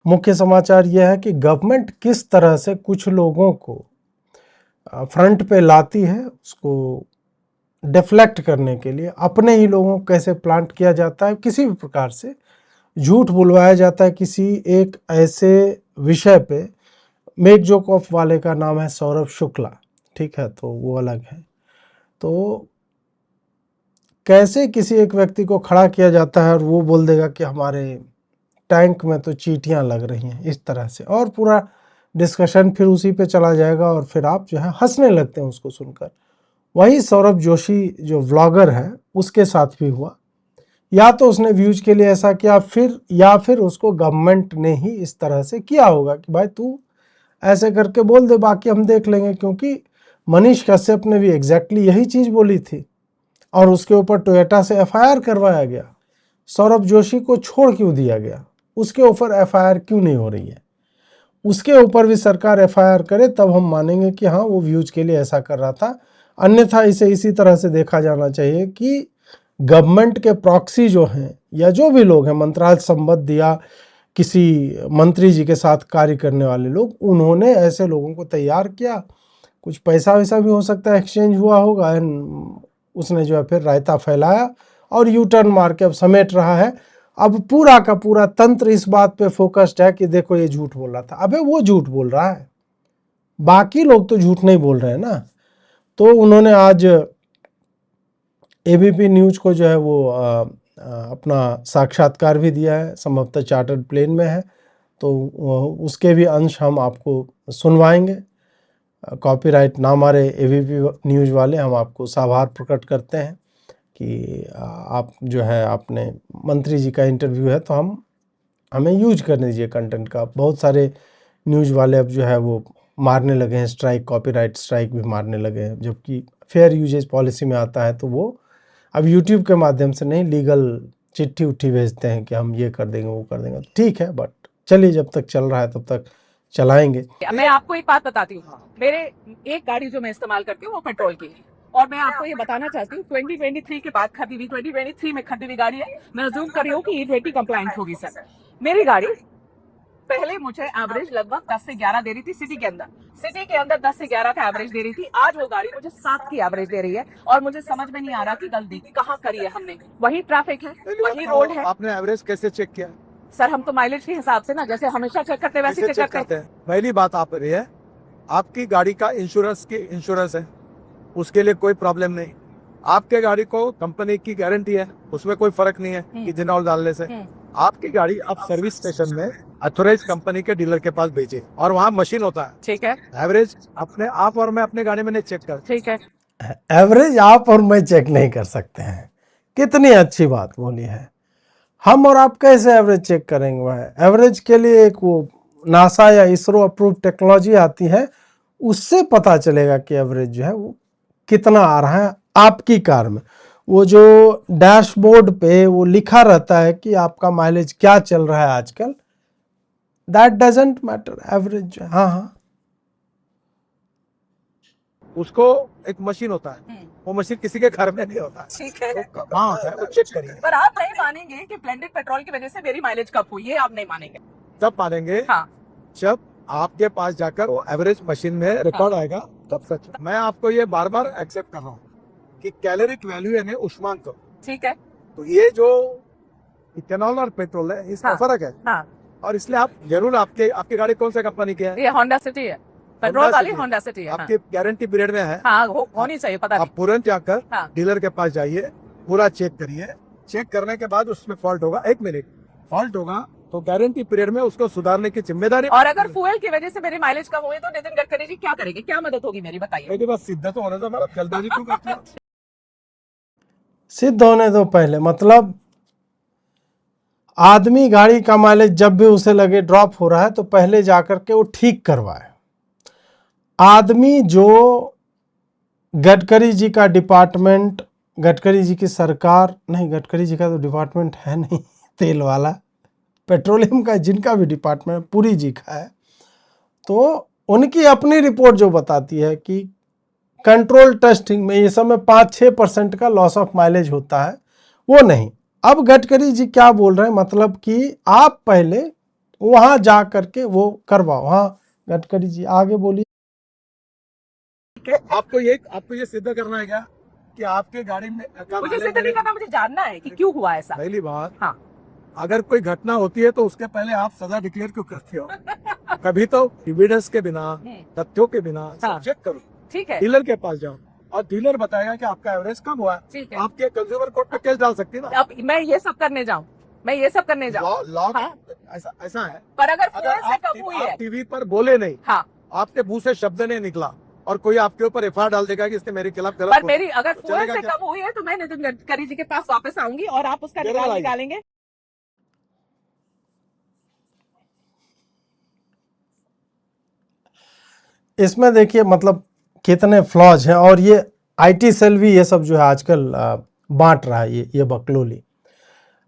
मुख्य समाचार यह है कि गवर्नमेंट किस तरह से कुछ लोगों को फ्रंट पे लाती है, उसको डिफ्लेक्ट करने के लिए अपने ही लोगों को कैसे प्लांट किया जाता है, किसी भी प्रकार से झूठ बुलवाया जाता है किसी एक ऐसे विषय पे। मेक जोक ऑफ वाले का नाम है सौरभ शुक्ला, ठीक है, तो वो अलग है। तो कैसे किसी एक व्यक्ति को खड़ा किया जाता है और वो बोल देगा कि हमारे टैंक में तो चींटियां लग रही हैं, इस तरह से, और पूरा डिस्कशन फिर उसी पे चला जाएगा और फिर आप जो है हंसने लगते हैं उसको सुनकर। वही सौरभ जोशी जो व्लॉगर है उसके साथ भी हुआ। या तो उसने व्यूज के लिए ऐसा किया, या फिर उसको गवर्नमेंट ने ही इस तरह से किया होगा कि भाई तू ऐसे करके बोल दे, बाकी हम देख लेंगे। क्योंकि मनीष कश्यप ने भी एग्जैक्टली यही चीज बोली थी और उसके ऊपर टोयोटा से एफआईआर करवाया गया। सौरभ जोशी को छोड़ क्यों दिया गया, उसके ऊपर एफआईआर क्यों नहीं हो रही है? उसके ऊपर भी सरकार एफआईआर करे तब हम मानेंगे कि हाँ वो व्यूज के लिए ऐसा कर रहा था। अन्यथा इसे इसी तरह से देखा जाना चाहिए कि गवर्नमेंट के प्रॉक्सी जो हैं या जो भी लोग हैं मंत्रालय संबद्ध या किसी मंत्री जी के साथ कार्य करने वाले लोग, उन्होंने ऐसे लोगों को तैयार किया। कुछ पैसा वैसा भी हो सकता है एक्सचेंज हुआ होगा, उसने जो है फिर रायता फैलाया और यू टर्न मार के अब समेट रहा है। अब पूरा का पूरा तंत्र इस बात पे फोकस्ड है कि देखो ये झूठ बोल रहा था। अबे वो झूठ बोल रहा है, बाकी लोग तो झूठ नहीं बोल रहे हैं ना। तो उन्होंने आज एबीपी न्यूज को जो है वो अपना साक्षात्कार भी दिया है, संभवतः चार्टर्ड प्लेन में है, तो उसके भी अंश हम आपको सुनवाएंगे। कॉपीराइट ना मारे एबीपी न्यूज वाले, हम आपको आभार प्रकट करते हैं कि आप जो है आपने मंत्री जी का इंटरव्यू है तो हमें यूज करने दीजिए कंटेंट का। बहुत सारे न्यूज वाले अब जो है वो मारने लगे हैं स्ट्राइक, कॉपीराइट स्ट्राइक भी मारने लगे हैं, जबकि फेयर यूजेज पॉलिसी में आता है तो वो अब यूट्यूब के माध्यम से नहीं, लीगल चिट्ठी उट्ठी भेजते हैं कि हम ये कर देंगे वो कर देंगे। ठीक है, बट चलिए जब तक चल रहा है तब तक चलाएंगे। मैं आपको एक बात बताती हूँ, मेरे एक गाड़ी जो मैं इस्तेमाल करती हूँ वो पेट्रोल की है, और मैं आपको ये बताना चाहती हूँ 2023 के बाद खरीदी हुई, 2023 में खरीदी हुई गाड़ी है। मैं अज्यूम कर रही हूँ कि E20 कंप्लायंट होगी सर। मेरी गाड़ी पहले मुझे एवरेज लगभग 10 से 11 दे रही थी सिटी के अंदर 10 से 11 का एवरेज दे रही थी। आज वो गाड़ी मुझे 7 की एवरेज दे रही है और मुझे समझ में नहीं आ रहा कि गलती कहाँ करी है हमने। वही ट्रैफिक है, वही रोड है। आपने एवरेज कैसे चेक किया? सर हम तो माइलेज के हिसाब से ना, जैसे हमेशा चेक करते वैसे चेक करते हैं। पहली बात आप रही है, आपकी गाड़ी का इंश्योरेंस है, उसके लिए कोई प्रॉब्लम नहीं। आपके गाड़ी को कंपनी की गारंटी है, उसमें कोई फर्क नहीं है कि इथेनॉल डालने से। आपकी गाड़ी आप सर्विस स्टेशन में अथोराइज कंपनी के डीलर के पास भेजे और वहाँ मशीन होता है। ठीक है, एवरेज अपने आप और मैं अपने गाड़ी में नहीं चेक कर। ठीक है, एवरेज आप और मैं चेक नहीं कर सकते हैं, कितनी अच्छी बात बोली है। हम और आप कैसे एवरेज चेक करेंगे? वह एवरेज के लिए एक वो नासा या इसरो अप्रूव टेक्नोलॉजी आती है, उससे पता चलेगा कि एवरेज जो है वो कितना आ रहा है आपकी कार में। वो जो डैशबोर्ड पे वो लिखा रहता है कि आपका माइलेज क्या चल रहा है आजकल, दैट डजंट मैटर। एवरेज, हाँ हाँ, उसको एक मशीन होता है, वो मशीन किसी के घर में नहीं होता है। ठीक है। हाँ होता है, वो चेक करिए। पर आप नहीं मानेंगे कि ब्लेंडेड पेट्रोल की वजह से मेरी माइलेज कम हुई है, आप नहीं मानेंगे। तब मानेंगे हाँ, जब आपके पास जाकर वो एवरेज मशीन में रिकॉर्ड आएगा, तब सच। मैं आपको ये बार बार एक्सेप्ट कर रहा हूँ कि कैलोरिक वैल्यू यानी उष्मांक, ठीक है, तो ये जो इथेनॉल और पेट्रोल है इसका फर्क है। हाँ, और इसलिए आप जरूर, आपकी गाड़ी कौन सा कंपनी की है? ये होंडा सिटी है, पेट्रोल वाली होंडा सिटी है। आपकी गारंटी पीरियड में है। हाँ, होनी चाहिए, पता आप तुरंत जाकर हाँ। डीलर के पास जाइए, पूरा चेक करिए। चेक करने के बाद उसमें फॉल्ट होगा, 1 मिनट फॉल्ट होगा तो गारंटी पीरियड में उसको सुधारने की जिम्मेदारी। और अगर फ्यूल की वजह से मेरी माइलेज कम हुई तो नितिन गडकरी जी क्या करेंगे, क्या मदद होगी मेरी, बताइए। मेरी बात सीधा तो होने दो, हमारा जल्दबाजी क्यों करते हो? सिद्ध होने दो पहले। मतलब आदमी गाड़ी का माइलेज जब भी उसे लगे ड्रॉप हो रहा है तो पहले जाकर के वो ठीक करवाए। आदमी जो गडकरी जी का डिपार्टमेंट, गडकरी जी की सरकार नहीं, गडकरी जी का तो डिपार्टमेंट है नहीं, तेल वाला पेट्रोलियम का जिनका भी डिपार्टमेंट पुरी जी का है, तो उनकी अपनी रिपोर्ट जो बताती है कि कंट्रोल टेस्टिंग में ये सब में 5-6% का लॉस ऑफ माइलेज होता है, वो नहीं। अब गडकरी जी क्या बोल रहे हैं, मतलब कि आप पहले वहां जा करके वो करवाओ। हाँ गडकरी जी आगे बोलिए। आपको ये सिद्ध करना है क्या कि आपके गाड़ी में मुझे सिद्ध नहीं करना, मुझे जानना है कि क्यों हुआ ऐसा। पहली बात, हाँ अगर कोई घटना होती है तो उसके पहले आप सजा डिक्लेयर क्यों करते हो? कभी तो एविडेंस के बिना, तथ्यों के बिना सब्जेक्ट करो, ठीक है, डीलर के पास जाओ और डीलर बताएगा कि आपका एवरेज कम हुआ है, ठीक है। आपके कंज्यूमर कोर्ट में केस डाल सकती है ना। अब मैं ये सब करने जाऊं, मैं ये सब करने जाऊं, लॉ हाँ। ऐसा है। पर अगर अगर फोर्स से कम हुई है, आप टीवी पर बोले नहीं, हाँ, आपके मुंह से शब्द नहीं निकला और कोई आपके ऊपर एफआईआर डाल देगा कि इसने मेरे खिलाफ गलत पर बोला, मेरी अगर तो फोर्स चलेगा से क्या? कम हुई है तो मैं नितिन गडकरी जी के पास वापस आऊंगी और आप उसका जरूर निकाल आइए। निकालेंगे। इसमें देखिए मतलब कितने फ्लॉज हैं, और ये आईटी सेल भी ये सब जो है आजकल बांट रहा है, ये बकलोली।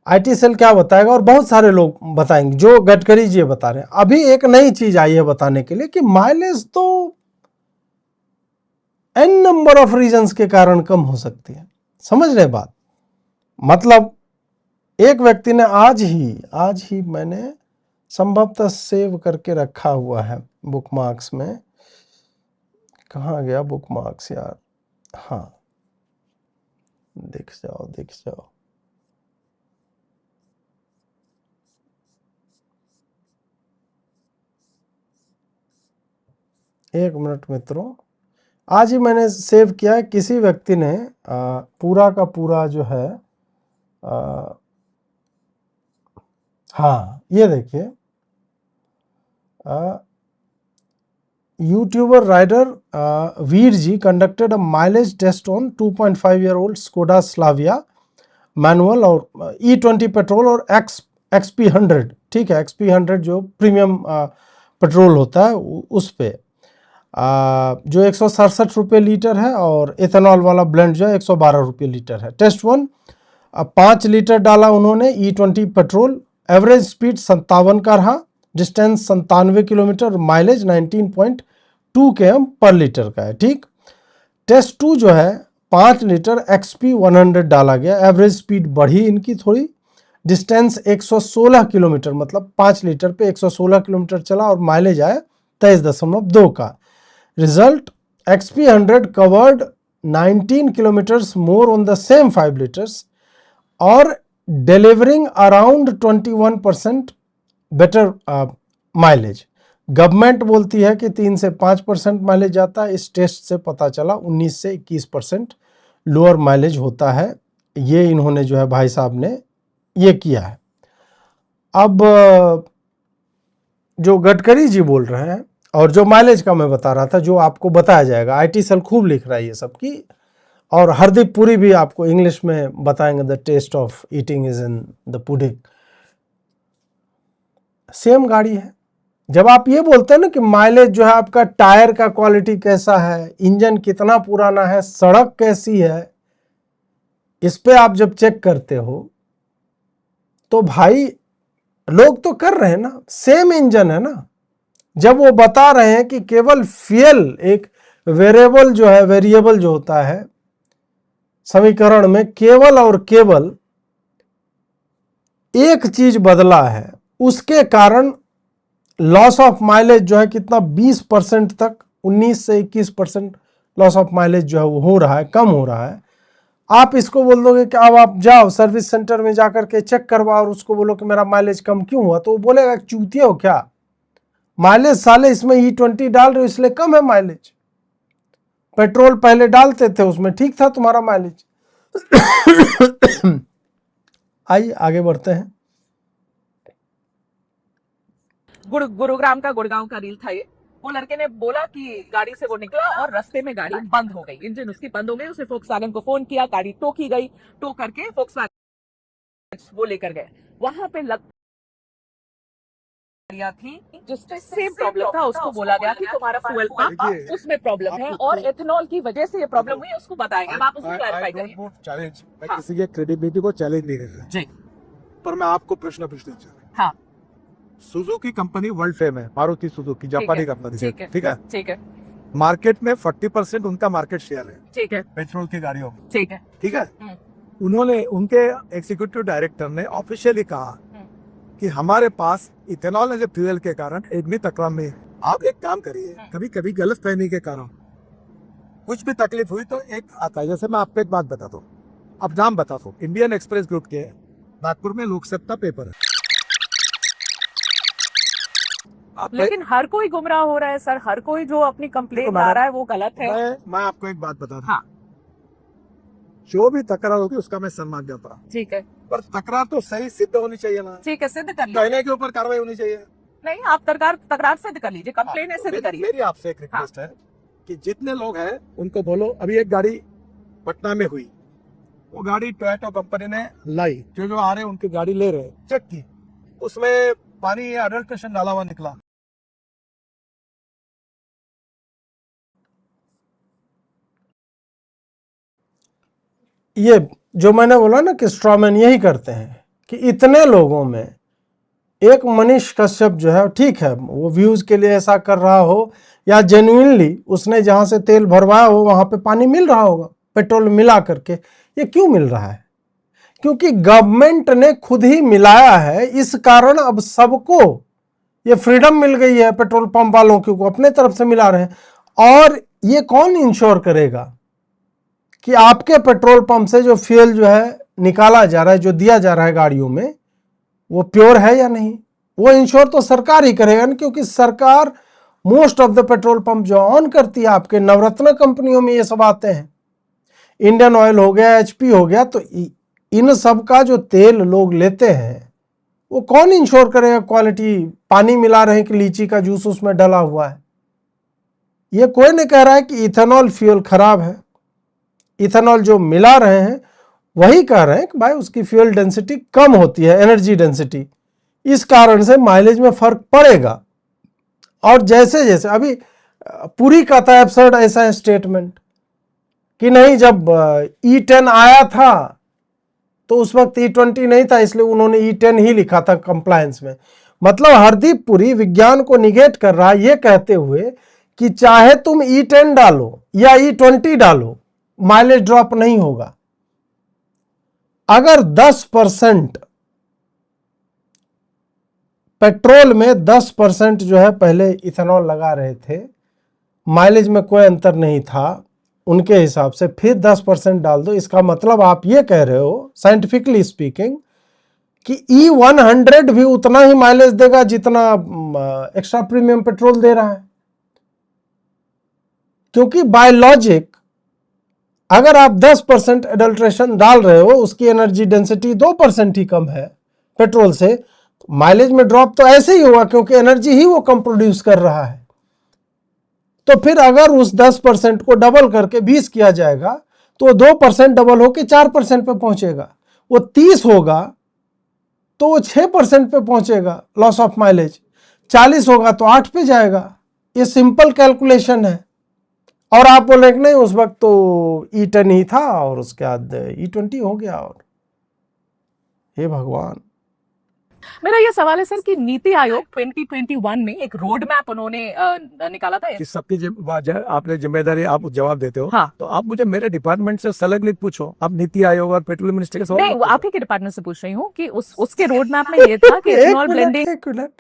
आईटी सेल क्या बताएगा और बहुत सारे लोग बताएंगे जो गडकरी जी बता रहे हैं। अभी एक नई चीज आई है बताने के लिए कि माइलेज तो एन नंबर ऑफ रीजंस के कारण कम हो सकती है। समझ रहे बात? मतलब एक व्यक्ति ने आज ही मैंने संभवतः सेव करके रखा हुआ है बुकमार्क्स में। कहाँ गया बुकमार्क्स यार? हाँ देख जाओ। एक मिनट मित्रों, आज ही मैंने सेव किया है। किसी व्यक्ति ने पूरा का पूरा जो है हाँ ये देखिए, YouTuber rider Veer ji conducted a mileage test on 2.5-year-old Skoda Slavia manual और E20 पेट्रोल और XP100, ठीक है, XP100 जो प्रीमियम पेट्रोल होता है उस पे जो 167 रुपये लीटर है, और इथेनॉल वाला ब्लेंड जो है 112 रुपये लीटर है। टेस्ट 1 5 लीटर डाला उन्होंने E20 पेट्रोल, एवरेज स्पीड 57 का रहा, डिस्टेंस 97 किलोमीटर, माइलेज 19.2 km पर लीटर का है, ठीक। टेस्ट 2 जो है 5 लीटर XP100 डाला गया, एवरेज स्पीड बढ़ी इनकी थोड़ी, डिस्टेंस 116 किलोमीटर, मतलब 5 लीटर पे 116 किलोमीटर चला और माइलेज आया 23.2 का। Result XP100 covered 19 kilometres more on the same 5 litres और delivering around 21% better mileage. Government बोलती है कि 3 से 5% माइलेज जाता है, इस टेस्ट से पता चला 19 से 21% लोअर माइलेज होता है। ये इन्होंने जो है भाई साहब ने ये किया है। अब जो गडकरी जी बोल रहे हैं और जो माइलेज का मैं बता रहा था, जो आपको बताया जाएगा, आईटी सेल खूब लिख रहा है ये सब की, और हरदीप पुरी भी आपको इंग्लिश में बताएंगे the test of eating is in the pudding. Same गाड़ी है। जब आप ये बोलते हैं ना कि माइलेज जो है आपका, टायर का क्वालिटी कैसा है, इंजन कितना पुराना है, सड़क कैसी है, इस पे आप जब चेक करते हो तो भाई लोग तो कर रहे हैं ना, सेम इंजन है ना। जब वो बता रहे हैं कि केवल फ्यूल एक वेरिएबल जो होता है समीकरण में, केवल और केवल एक चीज बदला है, उसके कारण लॉस ऑफ माइलेज जो है कितना 20% तक, 19 से 21% लॉस ऑफ माइलेज जो है वो हो रहा है, कम हो रहा है। आप इसको बोल दोगे कि अब आप जाओ सर्विस सेंटर में जाकर के चेक करवाओ और उसको बोलो कि मेरा माइलेज कम क्यों हुआ, तो वो बोलेगा चूतिया हो क्या, माइलेज साले इसमें E20 डाल रहे हो इसलिए कम है माइलेज, पेट्रोल पहले डालते थे उसमें ठीक था तुम्हारा माइलेज। आइए आगे बढ़ते हैं। गुरुग्राम का गुड़गांव का रील था ये। वो लड़के ने बोला कि गाड़ी से वो निकला और रास्ते में गाड़ी बंद हो गई, इंजन उसकी बंद हो गई। उसे फोक्सवैगन को फोन किया, गाड़ी टो की गई, टो करके फोक्सवैगन वो लेकर गए। वहां पे थी जिसमें सेम प्रॉब्लम था, उसको बोला गया कि तुम्हारा फ्यूल पंप उसमें प्रॉब्लम है और एथेनॉल की वजह से ये प्रॉब्लम हुई, उसको बताएंगे। अब आप उसको क्लैरिफाई करिए। चैलेंज, मैं किसी के क्रेडिबिलिटी को चैलेंज नहीं कर रहा जी, पर मैं आपको प्रश्न पूछना चाह रहा हूँ। हाँ सुजुकी कंपनी वर्ल्ड फेम है, मारुति सुजुकी जापानी कंपनी, ठीक है, ठीक है, मार्केट में 40% उनका मार्केट शेयर है, ठीक है, पेट्रोल की गाड़ियों में, ठीक है, ठीक है। उन्होंने, उनके एग्जीक्यूटिव डायरेक्टर ने ऑफिशियली कहा कि हमारे पास इथेनॉल एज ए फ्यूल के कारण एक भी तकरार में है। आप एक काम करिए, कभी कभी गलत फहमी के कारण कुछ भी तकलीफ हुई तो एक आता है। जैसे मैं आपको एक बात बता दूं, अब नाम बता दो, इंडियन एक्सप्रेस ग्रुप के नागपुर में लोक सत्ता पेपर है। आप लेकिन हर कोई गुमराह हो रहा है सर, हर कोई जो अपनी कंप्लेंट देखो ला मैडम, रहा है वो गलत है। मैं आपको एक बात बता दूं, हाँ जो भी तकरार होगी उसका मैं सम्मान करता हूं, ठीक है, पर तकरार तो सही सिद्ध होनी चाहिए ना, ठीक है, सिद्ध कर लीजिए। कहने के ऊपर कार्रवाई होनी चाहिए। नहीं, आप तकरार सिद्ध कर लीजिए, कंप्लेंट है तो सिद्ध मेरी करिए। मेरी आपसे एक रिक्वेस्ट है कि जितने लोग हैं उनको बोलो, अभी एक गाड़ी पटना में हुई, वो गाड़ी टोयोटा कंपनी ने लाई, जो जो आ रहे हैं उनकी गाड़ी ले रहे, चेक की, उसमें पानी अडल्ट्रेशन डाला हुआ निकला। ये जो मैंने बोला ना कि स्ट्रॉमैन यही करते हैं कि इतने लोगों में एक मनीष कश्यप जो है, ठीक है वो व्यूज के लिए ऐसा कर रहा हो या जेन्युइनली उसने जहां से तेल भरवाया हो वहां पे पानी मिल रहा होगा पेट्रोल मिला करके। ये क्यों मिल रहा है? क्योंकि गवर्नमेंट ने खुद ही मिलाया है, इस कारण अब सबको ये फ्रीडम मिल गई है पेट्रोल पंप वालों को अपने तरफ से मिला रहे हैं। और ये कौन इंश्योर करेगा कि आपके पेट्रोल पंप से जो फ्यूल जो है निकाला जा रहा है, जो दिया जा रहा है गाड़ियों में, वो प्योर है या नहीं? वो इंश्योर तो सरकार ही करेगा ना, क्योंकि सरकार most of the petrol pump जो ऑन करती है, आपके नवरत्न कंपनियों में ये सब आते हैं, इंडियन ऑयल हो गया, एचपी हो गया, तो इन सब का जो तेल लोग लेते हैं वो कौन इंश्योर करेगा क्वालिटी? पानी मिला रहे हैं कि लीची का जूस उसमें डला हुआ है? ये कोई नहीं कह रहा है कि इथेनॉल फ्यूल खराब है। इथेनॉल जो मिला रहे हैं वही कह रहे हैं कि भाई उसकी फ्यूल डेंसिटी कम होती है, एनर्जी डेंसिटी, इस कारण से माइलेज में फर्क पड़ेगा। और जैसे जैसे अभी पूरी का था एब्सर्ड ऐसा है स्टेटमेंट कि नहीं, जब E10 आया था तो उस वक्त E20 नहीं था, इसलिए उन्होंने E10 ही लिखा था कंप्लायंस में। मतलब हरदीप पुरी विज्ञान को निगेट कर रहा है ये कहते हुए कि चाहे तुम E10 डालो या E20 डालो, माइलेज ड्रॉप नहीं होगा। अगर 10% पेट्रोल में 10% जो है पहले इथेनॉल लगा रहे थे, माइलेज में कोई अंतर नहीं था उनके हिसाब से, फिर 10% डाल दो, इसका मतलब आप ये कह रहे हो साइंटिफिकली स्पीकिंग कि E100 भी उतना ही माइलेज देगा जितना एक्स्ट्रा प्रीमियम पेट्रोल दे रहा है। क्योंकि बाय लॉजिक अगर आप 10% एडल्ट्रेशन डाल रहे हो, उसकी एनर्जी डेंसिटी 2% ही कम है पेट्रोल से, तो माइलेज में ड्रॉप तो ऐसे ही होगा क्योंकि एनर्जी ही वो कम प्रोड्यूस कर रहा है। तो फिर अगर उस 10% को डबल करके 20 किया जाएगा तो 2% डबल होकर 4% पे पहुंचेगा। वो 30 होगा तो वो 6% पे पहुंचेगा लॉस ऑफ माइलेज, 40 होगा तो 8 पे जाएगा। ये सिंपल कैलकुलेशन है। और आप बोले कि नहीं उस वक्त तो E10 ही था और उसके बाद E20 हो गया। और हे भगवान, मेरा ये सवाल है सर कि नीति आयोग 2021 में एक रोड मैप उन्होंने निकाला था। कि सबकी आपने जिम्मेदारी, आप जवाब देते हो, हाँ। तो आप मुझे मेरे डिपार्टमेंट से संलग्नित पूछो, आप नीति आयोग और पेट्रोलियम मिनिस्ट्री के सवाल नहीं, मत वो पूछो। आप ही के डिपार्टमेंट से पूछ रही हूँ कि उसके रोड मैप में ये था कि इथेनॉल ब्लेंडिंग। एक मिनट,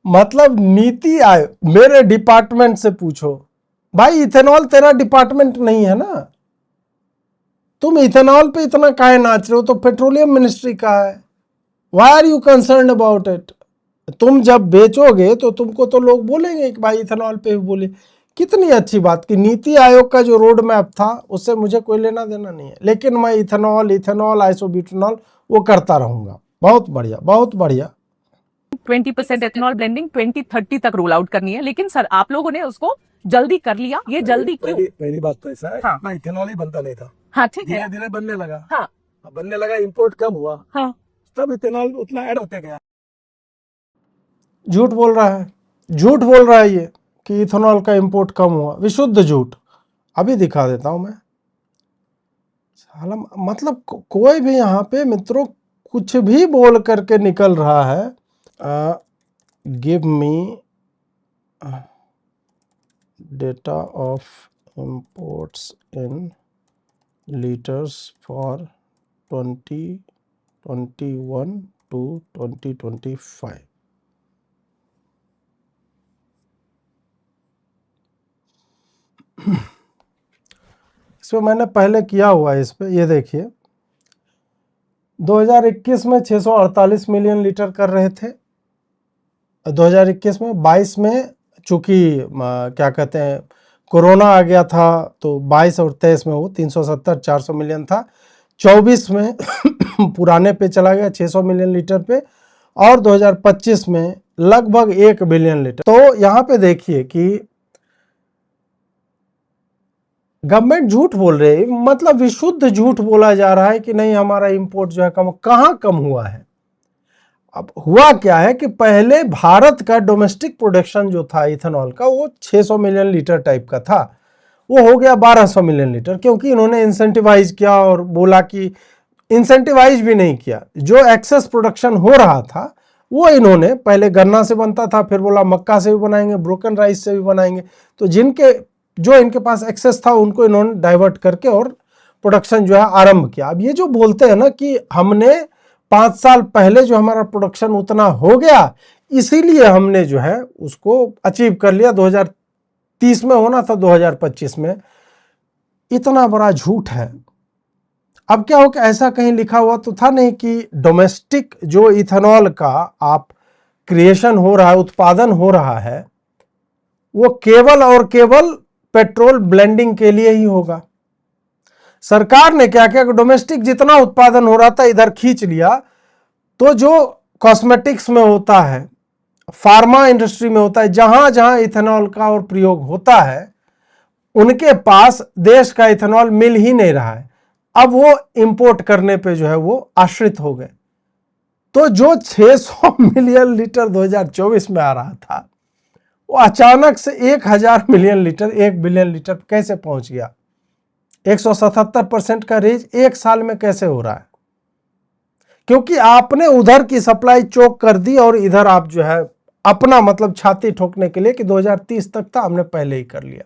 मतलब नीति आयोग मेरे डिपार्टमेंट से पूछो? भाई इथेनॉल तेरा डिपार्टमेंट नहीं है ना, तुम इथेनॉल पे इतना काहे नाच रहे हो? तो पेट्रोलियम मिनिस्ट्री का है। Why are you concern about it? तुम जब बेचोगे तो तुमको तो लोग बोलेंगे कि भाई इथेनॉल पे भी बोले। कितनी अच्छी बात कि नीति आयोग का जो रोड मैप था उससे मुझे कोई लेना देना नहीं है, लेकिन मैं इथेनॉल आइसोब्यूटेनॉल वो करता रहूंगा। बहुत बढ़िया, बहुत बढ़िया। 20% एथेनॉल ब्लेंडिंग 2030 तक रोल आउट करनी है, लेकिन सर आप लोगों ने उसको जल्दी कर लिया। ये जल्दी क्यों? पहली बात तो ऐसा है, हाँ। इतना इथेनॉल ही बनता नहीं था, हाँ ठीक है। धीरे धीरे बनने लगा। हाँ अब बनने लगा, इंपोर्ट कम हुआ, हाँ। तब इथेनॉल उतना ऐड होते गया। झूठ बोल रहा है, झूठ बोल रहा है ये कि इथेनॉल का इंपोर्ट कम हुआ, विशुद्ध झूठ। अभी दिखा देता हूं मैं। साला मतलब कोई भी यहाँ पे मित्रों कुछ भी बोल करके निकल रहा है। Give me data of imports in litres for 2021 to 2025। इसमें मैंने पहले किया हुआ है, इस पे ये देखिए 2021 में 648 मिलियन लीटर कर रहे थे 2021 में। 22 में चूंकि क्या कहते हैं कोरोना आ गया था, तो 22 और 23 में वो 370-400 मिलियन था। 24 में पुराने पे चला गया 600 मिलियन लीटर पे, और 2025 में लगभग 1 बिलियन लीटर। तो यहाँ पे देखिए कि गवर्नमेंट झूठ बोल रही है, मतलब विशुद्ध झूठ बोला जा रहा है कि नहीं हमारा इंपोर्ट जो है कम। कहाँ कम हुआ है? अब हुआ क्या है कि पहले भारत का डोमेस्टिक प्रोडक्शन जो था इथेनॉल का वो 600 मिलियन लीटर टाइप का था, वो हो गया 1200 मिलियन लीटर, क्योंकि इन्होंने इंसेंटिवाइज किया और बोला कि इंसेंटिवाइज भी नहीं किया। जो एक्सेस प्रोडक्शन हो रहा था वो इन्होंने पहले गन्ना से बनता था, फिर बोला मक्का से भी बनाएंगे, ब्रोकन राइस से भी बनाएंगे। तो जो इनके पास एक्सेस था उनको इन्होंने डाइवर्ट करके और प्रोडक्शन जो है आरंभ किया। अब ये जो बोलते हैं ना कि हमने 5 साल पहले जो हमारा प्रोडक्शन उतना हो गया इसीलिए हमने जो है उसको अचीव कर लिया, 2030 में होना था 2025 में, इतना बड़ा झूठ है। अब क्या हो कि ऐसा कहीं लिखा हुआ तो था नहीं कि डोमेस्टिक जो इथेनॉल का आप क्रिएशन हो रहा है, उत्पादन हो रहा है, वो केवल और केवल पेट्रोल ब्लेंडिंग के लिए ही होगा। सरकार ने क्या किया कि डोमेस्टिक जितना उत्पादन हो रहा था इधर खींच लिया, तो जो कॉस्मेटिक्स में होता है, फार्मा इंडस्ट्री में होता है, जहां जहां इथेनॉल का और प्रयोग होता है उनके पास देश का इथेनॉल मिल ही नहीं रहा है। अब वो इंपोर्ट करने पे जो है वो आश्रित हो गए। तो जो 600 मिलियन लीटर 2024 में आ रहा था वो अचानक से 1000 मिलियन लीटर, 1 बिलियन लीटर कैसे पहुंच गया? 177% का रेंज एक साल में कैसे हो रहा है? क्योंकि आपने उधर की सप्लाई चोक कर दी और इधर आप जो है अपना मतलब छाती ठोकने के लिए कि 2030 तक था, हमने पहले ही कर लिया।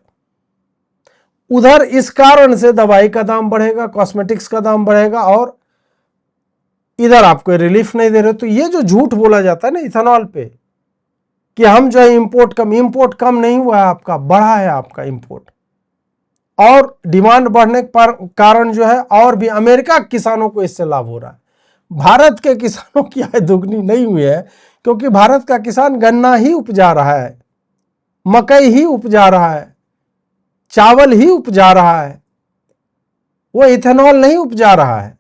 उधर इस कारण से दवाई का दाम बढ़ेगा, कॉस्मेटिक्स का दाम बढ़ेगा, और इधर आपको रिलीफ नहीं दे रहे। तो ये जो झूठ बोला जाता है ना इथेनॉल पे कि हम जो है इंपोर्ट कम नहीं हुआ है आपका, बढ़ा है आपका इंपोर्ट। और डिमांड बढ़ने के कारण जो है और भी अमेरिका के किसानों को इससे लाभ हो रहा है। भारत के किसानों की आय दुगनी नहीं हुई है, क्योंकि भारत का किसान गन्ना ही उपजा रहा है, मकई ही उपजा रहा है, चावल ही उपजा रहा है, वो इथेनॉल नहीं उपजा रहा है।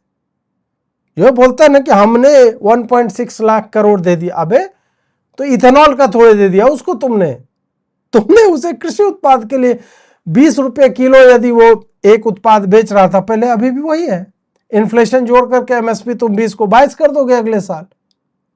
जो बोलता है ना कि हमने 1.6 लाख करोड़ दे दिया, अबे तो इथेनॉल का थोड़े दे दिया उसको, तुमने उसे कृषि उत्पाद के लिए 20 रुपये किलो यदि वो एक उत्पाद बेच रहा था पहले, अभी भी वही है। इन्फ्लेशन जोड़ करके एमएसपी तुम 20 को 22 कर दोगे अगले साल।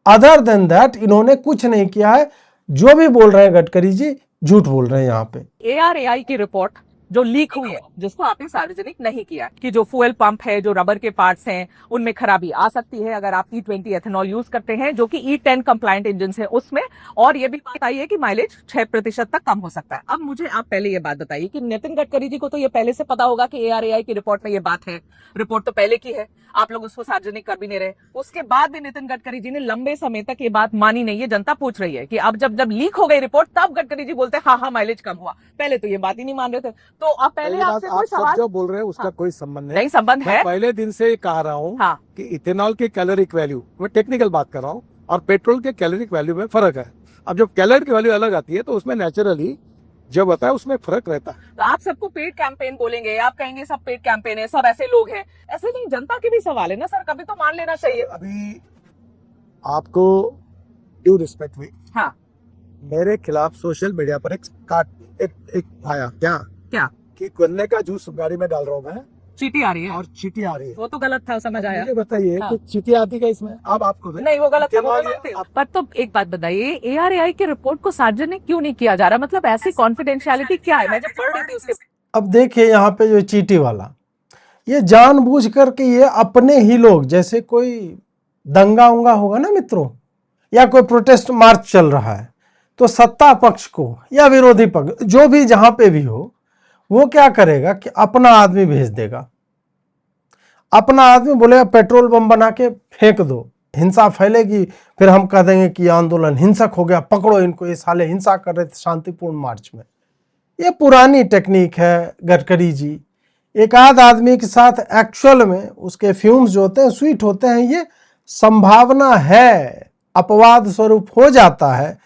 अदर देन दैट इन्होंने कुछ नहीं किया है। जो भी बोल रहे हैं गडकरी जी झूठ बोल रहे हैं यहाँ पे। ARAI की रिपोर्ट जो लीक हुई है, जिसको आपने सार्वजनिक नहीं किया, कि जो फ्यूल पंप है, जो रबर के पार्ट्स हैं, उनमें खराबी आ सकती है अगर आप E20 एथेनॉल यूज करते हैं, जो कि E10 कंप्लायंट इंजन है उसमें। और ये भी बात आई है कि माइलेज 6% तक कम हो सकता है। अब मुझे आप पहले ये बात बताइए कि नितिन गडकरी जी को तो ये पहले से पता होगा कि ARAI की रिपोर्ट में ये बात है, रिपोर्ट तो पहले की है, आप लोग उसको सार्वजनिक कर भी नहीं रहे। उसके बाद भी नितिन गडकरी जी ने लंबे समय तक ये बात मानी नहीं है। जनता पूछ रही है कि अब जब लीक हो गई रिपोर्ट तब गडकरी जी बोलते हैं हाँ माइलेज कम हुआ, पहले तो ये बात ही नहीं मान रहे थे। तो अब पहले आपसे कोई आप सब सवाल जो बोल रहे हैं उसका कोई संबंध नहीं, संबंध है। मैं पहले दिन से ये कह रहा हूँ हाँ। कि इथेनॉल की कैलोरिक वैल्यू, मैं टेक्निकल बात कर रहा हूँ, और पेट्रोल के कैलोरिक वैल्यू में फर्क है। अब जब कैलोरिक वैल्यू अलग आती है तो उसमें नेचुरली जो बताया उसमें फर्क रहता है। तो आप सबको पेड कैंपेन बोलेंगे, आप कहेंगे सब पेड कैंपेन है, सब ऐसे लोग हैं, ऐसे नहीं, जनता के भी सवाल है ना सर, कभी तो मान लेना चाहिए। अभी आपको ड्यू रिस्पेक्ट हुई, हाँ, मेरे खिलाफ सोशल मीडिया पर एक आया क्या कि गन्ने का जूस गाड़ी में डाल रहा हूँ मैं चीटी आ रही है, और चीटी आ रही है। वो तो गलत था, समझ आया। मुझे बताइए हाँ। कि चीटी आती है इसमें? अब आपको नहीं, वो गलत था, वो इथेनॉल मानते हो। पर तो एक बात बताइए, ARAI की रिपोर्ट को सार्वजनिक क्यों नहीं किया जा रहा? मतलब ऐसी कॉन्फिडेंशियलिटी क्या है? मैं जब पढ़ रही थी उसके। अब देखिए यहाँ पे जो चीटी वाला, ये जानबूझ करके ये अपने ही लोग, जैसे कोई दंगा उंगा होगा ना मित्रों, या कोई प्रोटेस्ट मार्च चल रहा है, तो सत्ता पक्ष को या विरोधी पक्ष जो भी जहां पे भी हो, वो क्या करेगा कि अपना आदमी भेज देगा, अपना आदमी बोलेगा पेट्रोल बम बना के फेंक दो, हिंसा फैलेगी, फिर हम कह देंगे कि ये आंदोलन हिंसक हो गया, पकड़ो इनको, ये साले हिंसा कर रहे थे शांतिपूर्ण मार्च में। ये पुरानी टेक्निक है गडकरी जी। एक आध आदमी के साथ एक्चुअल में उसके फ्यूम्स जो होते हैं स्वीट होते हैं, ये संभावना है अपवाद स्वरूप हो जाता है,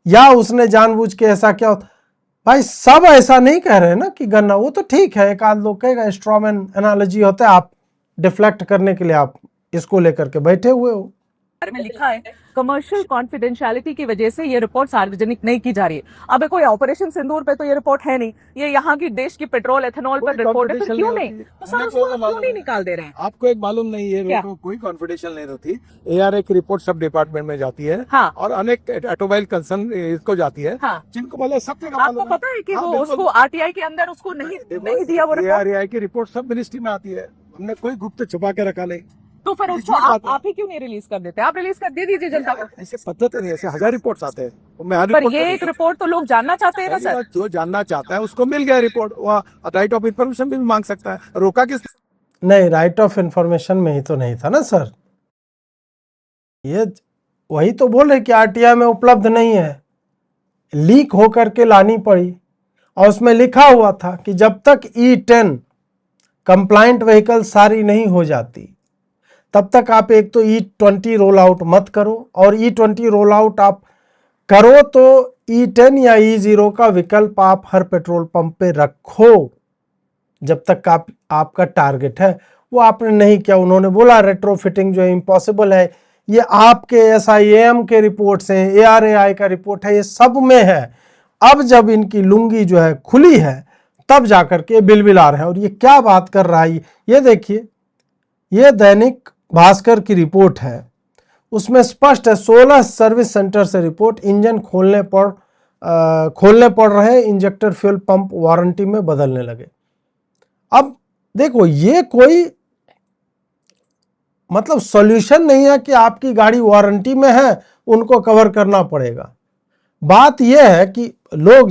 या उसने जानबूझ के ऐसा क्या होता। भाई सब ऐसा नहीं कह रहे ना कि गन्ना, वो तो ठीक है, एक आध लोग कहेगा स्ट्रॉमैन एनालॉजी होता है, आप डिफ्लेक्ट करने के लिए आप इसको लेकर के बैठे हुए हो। बारे में लिखा है कमर्शियल कॉन्फिडेंशियलिटी की वजह से ये रिपोर्ट सार्वजनिक नहीं की जा रही है। अब कोई ऑपरेशन सिंदूर पे तो ये रिपोर्ट है नहीं, ये यहाँ की देश की पेट्रोल एथेनॉल पर रिपोर्ट है, फिर क्यों नहीं, तो सर उसको आप क्यों नहीं निकाल दे रहे हैं? आपको एक मालूम नहीं है, क्या? कोई कॉन्फिडेंशियल नहीं होती। एआरए की रिपोर्ट सब डिपार्टमेंट में जाती है। हाँ। और अनेक ऑटोमोबाइल कंसर्न इसको जाती है। हाँ। जिनको मतलब सब जगह आपको पता है कि हाँ, वो बिल्कुल। उसको आरटीआई के अंदर उसको नहीं दिया वो रिपोर्ट, एआरए की रिपोर्ट सब मिनिस्ट्री में आती है, हमने कोई गुप्त छुपा के रखा नहीं। तो फिर उसको आप ही क्यों नहीं रिलीज कर देते? आप रिलीज कर दे दीजिए जनता को। ऐसे पद्धत नहीं, ऐसे 1000 रिपोर्ट्स आते हैं, मैं हर पर report ये एक रिपोर्ट तो लोग जानना चाहते हैं ना सर। जो जानना चाहता है उसको मिल गया रिपोर्ट, वो राइट ऑफ इंफॉर्मेशन भी मांग सकता है, रोका किस? नहीं, राइट ऑफ इंफॉर्मेशन में ही तो नहीं था ना सर, ये वही तो बोल रहे कि आरटीआई में उपलब्ध नहीं है, लीक होकर के लानी पड़ी। और उसमें लिखा हुआ था कि जब तक E10 कंप्लाइंट व्हीकल सारी नहीं हो जाती तब तक आप एक तो E20 रोल आउट मत करो, और E20 रोल आउट आप करो तो E10 या E0 का विकल्प आप हर पेट्रोल पंप पे रखो जब तक आपका टारगेट है। वो आपने नहीं किया, उन्होंने बोला रेट्रोफिटिंग जो है इम्पॉसिबल है। ये आपके SIAM के रिपोर्ट्स हैं, ARAI का रिपोर्ट है, ये सब में है। अब जब इनकी लुंगी जो है खुली है तब जाकर के बिलबिला रहे हैं। और ये क्या बात कर रहा है, ये देखिए, ये दैनिक भास्कर की रिपोर्ट है, उसमें स्पष्ट है 16 सर्विस सेंटर से रिपोर्ट, इंजन खोलने पड़ रहे, इंजेक्टर फ्यूल पंप वारंटी में बदलने लगे। अब देखो, ये कोई मतलब सॉल्यूशन नहीं है कि आपकी गाड़ी वारंटी में है उनको कवर करना पड़ेगा। बात यह है कि लोग,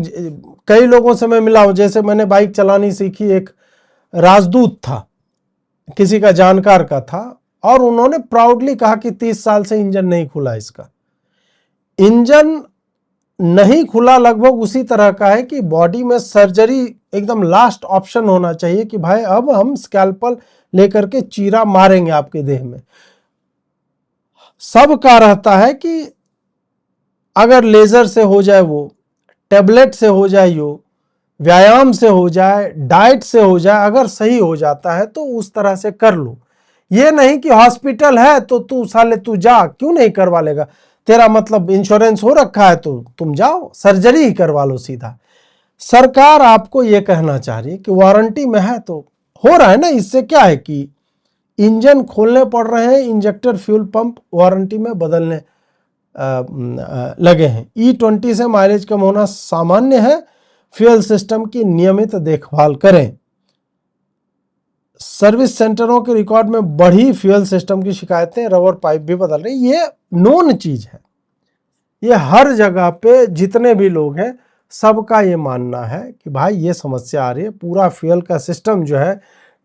कई लोगों से मैं मिला हूं, जैसे मैंने बाइक चलानी सीखी, एक राजदूत था, किसी का जानकार का था, और उन्होंने प्राउडली कहा कि 30 साल से इंजन नहीं खुला इसका। इंजन नहीं खुला लगभग उसी तरह का है कि बॉडी में सर्जरी एकदम लास्ट ऑप्शन होना चाहिए कि भाई अब हम स्कैल्पल लेकर के चीरा मारेंगे आपके देह में। सबका रहता है कि अगर लेजर से हो जाए, वो टेबलेट से हो जाए, यो व्यायाम से हो जाए, डाइट से हो जाए, अगर सही हो जाता है तो उस तरह से कर लो। ये नहीं कि हॉस्पिटल है तो तू जा, क्यों नहीं करवा लेगा, तेरा मतलब इंश्योरेंस हो रखा है तो तुम जाओ सर्जरी ही करवा लो सीधा। सरकार आपको ये कहना चाह रही है कि वारंटी में है तो हो रहा है ना, इससे क्या है कि इंजन खोलने पड़ रहे हैं, इंजेक्टर फ्यूल पंप वारंटी में बदलने लगे हैं। E20 से माइलेज कम होना सामान्य है, फ्यूल सिस्टम की नियमित देखभाल करें। सर्विस सेंटरों के रिकॉर्ड में बढ़ी फ्यूल सिस्टम की शिकायतें, रबर पाइप भी बदल रही। ये नोन चीज है, ये हर जगह पे जितने भी लोग हैं सबका ये मानना है कि भाई ये समस्या आ रही है। पूरा फ्यूल का सिस्टम जो है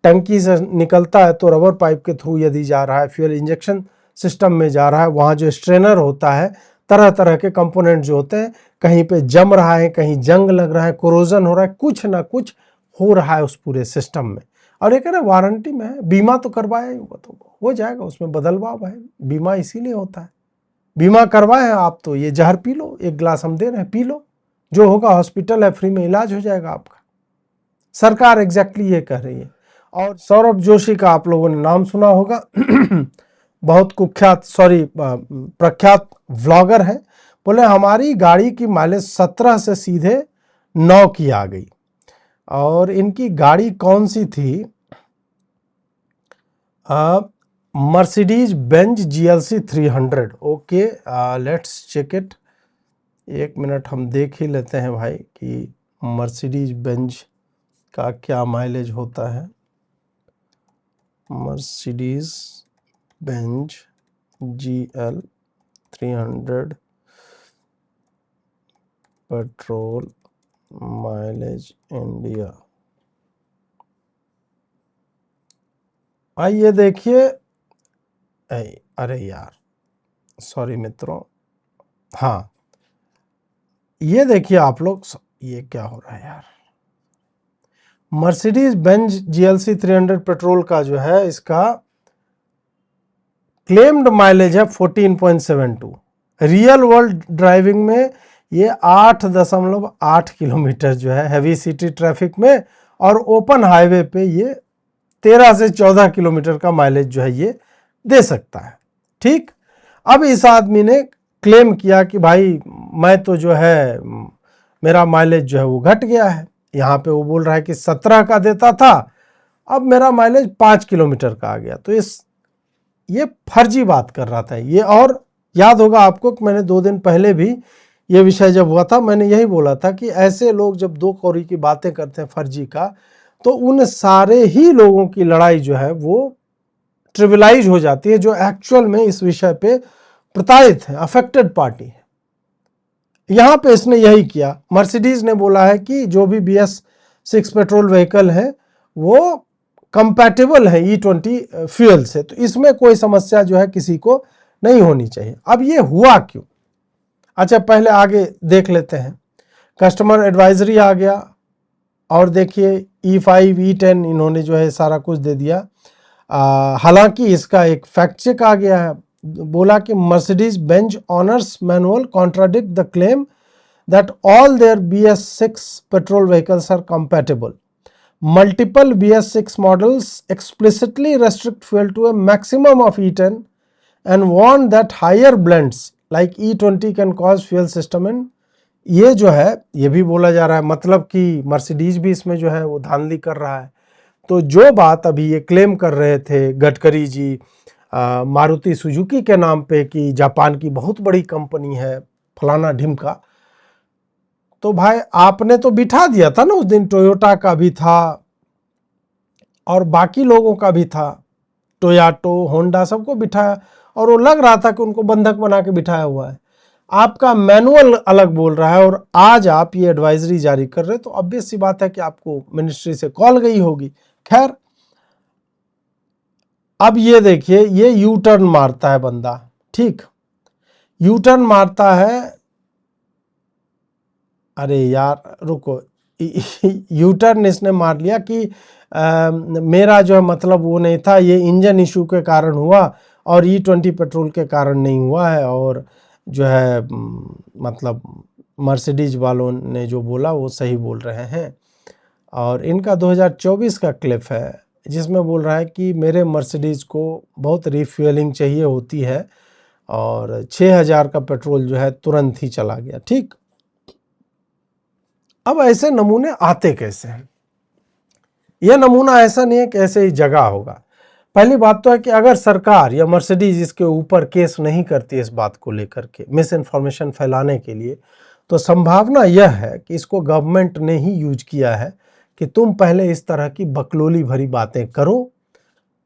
टंकी से निकलता है तो रबर पाइप के थ्रू यदि जा रहा है, फ्यूल इंजेक्शन सिस्टम में जा रहा है, वहाँ जो स्ट्रेनर होता है, तरह तरह के कंपोनेंट जो होते हैं, कहीं पे जम रहा है, कहीं जंग लग रहा है, कोरोजन हो रहा है, कुछ ना कुछ हो रहा है उस पूरे सिस्टम में। और ये कह रहे वारंटी में है, बीमा तो करवाया ही होगा तो हो जाएगा, उसमें बदलवाओ भाई, बीमा इसीलिए होता है। बीमा करवाए हैं आप तो ये जहर पी लो, एक गिलास हम दे रहे हैं, पी लो, जो होगा हॉस्पिटल है, फ्री में इलाज हो जाएगा आपका। सरकार एग्जैक्टली ये कह रही है। और सौरभ जोशी का आप लोगों ने नाम सुना होगा बहुत कुख्यात प्रख्यात व्लॉगर है। बोले हमारी गाड़ी की माइलेज 17 से सीधे 9 की आ गई। और इनकी गाड़ी कौन सी थी, Mercedes Benz GLC 300। Okay, let's check it. एक मिनट हम देख ही लेते हैं भाई कि मर्सिडीज बेंज का क्या माइलेज होता है। Mercedes Benz GL 300 petrol mileage India. आइए देखिए, अरे यार सॉरी मित्रों, हाँ ये देखिए आप लोग, ये क्या हो रहा है यार, मर्सिडीज बेंज GLC 300 पेट्रोल का जो है इसका क्लेम्ड माइलेज है 14.72, रियल वर्ल्ड ड्राइविंग में ये 8.8 किलोमीटर जो है हैवी सिटी ट्रैफिक में, और ओपन हाईवे पे ये 13 से 14 किलोमीटर का माइलेज जो है ये दे सकता है। ठीक, अब इस आदमी ने क्लेम किया कि भाई मैं तो जो है मेरा माइलेज जो है वो घट गया है, यहाँ पे वो बोल रहा है कि 17 का देता था, अब मेरा माइलेज 5 किलोमीटर का आ गया। तो ये फर्जी बात कर रहा था ये। और याद होगा आपको कि मैंने 2 दिन पहले भी ये विषय जब हुआ था, मैंने यही बोला था कि ऐसे लोग जब दो कौड़ी की बातें करते हैं फर्जी का, तो उन सारे ही लोगों की लड़ाई जो है वो ट्रिविलाइज हो जाती है जो एक्चुअल में इस विषय पे प्रताड़ित है, अफेक्टेड पार्टी है। यहां पे इसने यही किया। मर्सिडीज ने बोला है कि जो भी BS6 पेट्रोल व्हीकल है वो कंपैटिबल है E20 फ्यूल से, तो इसमें कोई समस्या जो है किसी को नहीं होनी चाहिए। अब ये हुआ क्यों? अच्छा पहले आगे देख लेते हैं। कस्टमर एडवाइजरी आ गया, और देखिए E5 E10 इन्होंने जो है सारा कुछ दे दिया। हालांकि इसका एक फैक्ट चेक आ गया है, बोला कि Mercedes Benz owners manual contradict the claim that all their BS6 petrol vehicles are compatible. Multiple BS6 models explicitly restrict fuel to a maximum of E10 and warn that higher blends like E20 can cause fuel system and ये जो है ये भी बोला जा रहा है, मतलब कि मर्सिडीज भी इसमें जो है वो धांधली कर रहा है। तो जो बात अभी ये क्लेम कर रहे थे गडकरी जी मारुति सुजुकी के नाम पे कि जापान की बहुत बड़ी कंपनी है फलाना ढिमका, तो भाई आपने तो बिठा दिया था ना उस दिन, टोयोटा का भी था और बाकी लोगों का भी था, टोयोटो होंडा सबको बिठाया, और वो लग रहा था कि उनको बंधक बना के बिठाया हुआ है। आपका मैनुअल अलग बोल रहा है और आज आप ये एडवाइजरी जारी कर रहे, तो ऑब्वियस सी बात है कि आपको मिनिस्ट्री से कॉल गई होगी। खैर अब ये देखिए ये यू टर्न मारता है बंदा, ठीक यू टर्न मारता है, अरे यार रुको, यू टर्न इसने मार लिया कि मेरा जो है मतलब वो नहीं था, ये इंजन इशू के कारण हुआ और E20 पेट्रोल के कारण नहीं हुआ है, और जो है मतलब मर्सिडीज वालों ने जो बोला वो सही बोल रहे हैं। और इनका 2024 का क्लिप है जिसमें बोल रहा है कि मेरे मर्सिडीज को बहुत रिफ्यूलिंग चाहिए होती है और 6000 का पेट्रोल जो है तुरंत ही चला गया। ठीक, अब ऐसे नमूने आते कैसे हैं? यह नमूना ऐसा नहीं है कि ऐसे ही जगह होगा। पहली बात तो है कि अगर सरकार या मर्सिडीज इसके ऊपर केस नहीं करती इस बात को लेकर के मिस इन्फॉर्मेशन फैलाने के लिए, तो संभावना यह है कि इसको गवर्नमेंट ने ही यूज किया है कि तुम पहले इस तरह की बकलोली भरी बातें करो,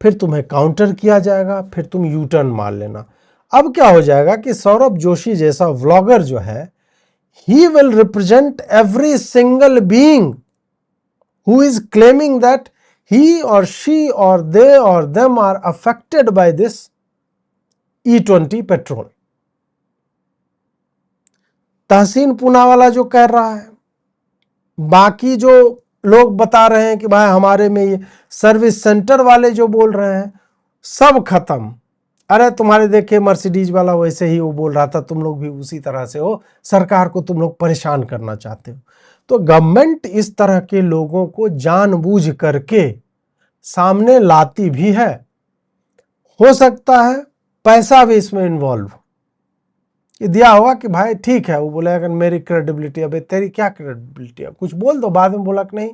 फिर तुम्हें काउंटर किया जाएगा, फिर तुम यू टर्न मार लेना। अब क्या हो जाएगा कि सौरभ जोशी जैसा व्लॉगर जो है, he will represent every single being who is claiming that he or she or they or them are affected by this E20 petrol। तहसीन पूनावाला जो कह रहा है, बाकी जो लोग बता रहे हैं कि भाई हमारे में ये सर्विस सेंटर वाले जो बोल रहे हैं, सब खत्म। अरे तुम्हारे देखे मर्सिडीज वाला वैसे ही वो बोल रहा था, तुम लोग भी उसी तरह से हो, सरकार को तुम लोग परेशान करना चाहते हो। तो गवर्नमेंट इस तरह के लोगों को जानबूझ करके सामने लाती भी है। हो सकता है पैसा भी इसमें इन्वॉल्व दिया होगा कि भाई ठीक है, वो बोले अगर मेरी क्रेडिबिलिटी, अबे तेरी क्या क्रेडिबिलिटी है, कुछ बोल दो। बाद में बोला कि नहीं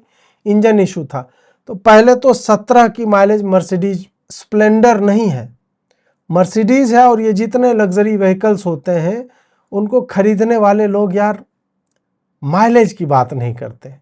इंजन इशू था। तो पहले तो 17 की माइलेज मर्सिडीज स्प्लेंडर नहीं है, मर्सिडीज है। और ये जितने लग्जरी व्हीकल्स होते हैं उनको खरीदने वाले लोग यार माइलेज की बात नहीं करते,